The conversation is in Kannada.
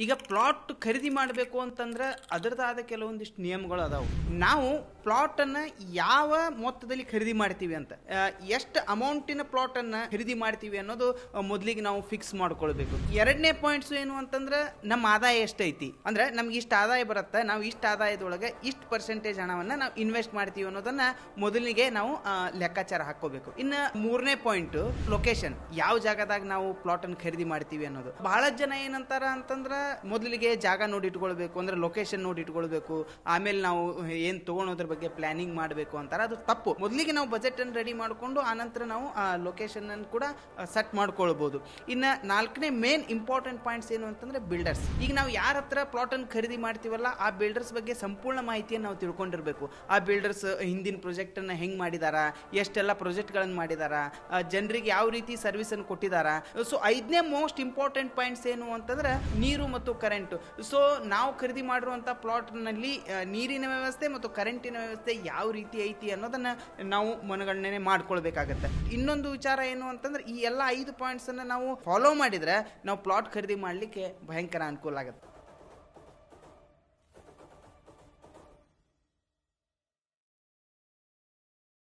ಈಗ ಪ್ಲಾಟ್ ಖರೀದಿ ಮಾಡಬೇಕು ಅಂತಂದ್ರೆ ಅದರದಾದ ಕೆಲವೊಂದಿಷ್ಟು ನಿಯಮಗಳು ಅದಾವು. ನಾವು ಪ್ಲಾಟ್ ಅನ್ನ ಯಾವ ಮೊತ್ತದಲ್ಲಿ ಖರೀದಿ ಮಾಡ್ತೀವಿ ಅಂತ, ಎಷ್ಟು ಅಮೌಂಟಿನ ಪ್ಲಾಟ್ ಅನ್ನ ಖರೀದಿ ಮಾಡ್ತೀವಿ ಅನ್ನೋದು ಮೊದಲಿಗೆ ನಾವು ಫಿಕ್ಸ್ ಮಾಡ್ಕೊಳ್ಬೇಕು. ಎರಡನೇ ಪಾಯಿಂಟ್ಸ್ ಏನು ಅಂತಂದ್ರೆ ನಮ್ಮ ಆದಾಯ ಎಷ್ಟೈತಿ, ಅಂದ್ರೆ ನಮ್ಗೆ ಇಷ್ಟ ಆದಾಯ ಬರುತ್ತೆ, ನಾವು ಇಷ್ಟ ಆದಾಯದೊಳಗೆ ಇಷ್ಟು ಪರ್ಸೆಂಟೇಜ್ ಹಣವನ್ನ ನಾವು ಇನ್ವೆಸ್ಟ್ ಮಾಡ್ತೀವಿ ಅನ್ನೋದನ್ನ ಮೊದಲಿಗೆ ನಾವು ಲೆಕ್ಕಾಚಾರ ಹಾಕೋಬೇಕು. ಇನ್ನು ಮೂರನೇ ಪಾಯಿಂಟ್ ಲೊಕೇಶನ್, ಯಾವ ಜಾಗದಾಗ ನಾವು ಪ್ಲಾಟ್ ಅನ್ನು ಖರೀದಿ ಮಾಡ್ತೀವಿ ಅನ್ನೋದು. ಬಹಳ ಜನ ಏನಂತಾರ ಅಂತಂದ್ರ ಮೊದಲಿಗೆ ಜಾಗ ನೋಡಿ ಇಟ್ಕೊಳ್ಬೇಕು, ಅಂದ್ರೆ ಲೊಕೇಶನ್ ನೋಡಿ ಇಟ್ಕೊಳ್ಬೇಕು, ಆಮೇಲೆ ನಾವು ಏನ್ ತಗೊಳೋದ್ರ ಬಗ್ಗೆ ಪ್ಲಾನಿಂಗ್ ಮಾಡಬೇಕು ಅಂತಾರ. ಅದು ತಪ್ಪು. ಮೊದಲಿಗೆ ನಾವು ಬಜೆಟ್ ಅನ್ನು ರೆಡಿ ಮಾಡಿಕೊಂಡು ಆನಂತರ ನಾವು ಲೊಕೇಶನ್ ಅನ್ನು ಕೂಡ ಸೆಟ್ ಮಾಡ್ಕೊಳ್ಬಹುದು. ಇನ್ನ ನಾಲ್ಕನೇ ಮೇನ್ ಇಂಪಾರ್ಟೆಂಟ್ ಪಾಯಿಂಟ್ಸ್ ಏನು ಅಂತಂದ್ರೆ ಬಿಲ್ಡರ್ಸ್. ಈಗ ನಾವು ಯಾರ ಹತ್ರ ಪ್ಲಾಟ್ ಅನ್ನು ಖರೀದಿ ಮಾಡ್ತೀವಲ್ಲ ಆ ಬಿಲ್ಡರ್ಸ್ ಬಗ್ಗೆ ಸಂಪೂರ್ಣ ಮಾಹಿತಿಯನ್ನು ನಾವು ತಿಳ್ಕೊಂಡಿರ್ಬೇಕು. ಆ ಬಿಲ್ಡರ್ಸ್ ಹಿಂದಿನ ಪ್ರಾಜೆಕ್ಟ್ ಅನ್ನ ಹೆಂಗ್ ಮಾಡಿದಾರ, ಎಷ್ಟೆಲ್ಲ ಪ್ರಾಜೆಕ್ಟ್ ಗಳನ್ನ ಮಾಡಿದಾರ, ಜನರಿಗೆ ಯಾವ ರೀತಿ ಸರ್ವಿಸ್ ಅನ್ನು ಕೊಟ್ಟಿದಾರ. ಸೊ ಐದನೇ ಮೋಸ್ಟ್ ಇಂಪಾರ್ಟೆಂಟ್ ಪಾಯಿಂಟ್ಸ್ ಏನು ಅಂತಂದ್ರೆ ನೀರು ಮತ್ತು ಕರೆಂಟ್. ಸೊ ನಾವು ಖರೀದಿ ಮಾಡಿರುವಂತ ಪ್ಲಾಟ್ ನಲ್ಲಿ ನೀರಿನ ವ್ಯವಸ್ಥೆ ಮತ್ತು ಕರೆಂಟಿನ ವ್ಯವಸ್ಥೆ ಯಾವ ರೀತಿ ಐತಿ ಅನ್ನೋದನ್ನ ನಾವು ಮನಗಣನೆ ಮಾಡ್ಕೊಳ್ಬೇಕಾಗತ್ತೆ. ಇನ್ನೊಂದು ವಿಚಾರ ಏನು ಅಂತಂದ್ರೆ ಈ ಎಲ್ಲ 5 ಪಾಯಿಂಟ್ಸ್ ಅನ್ನ ನಾವು ಫಾಲೋ ಮಾಡಿದ್ರೆ ನಾವು ಪ್ಲಾಟ್ ಖರೀದಿ ಮಾಡ್ಲಿಕ್ಕೆ ಭಯಂಕರ ಅನುಕೂಲ ಆಗುತ್ತೆ.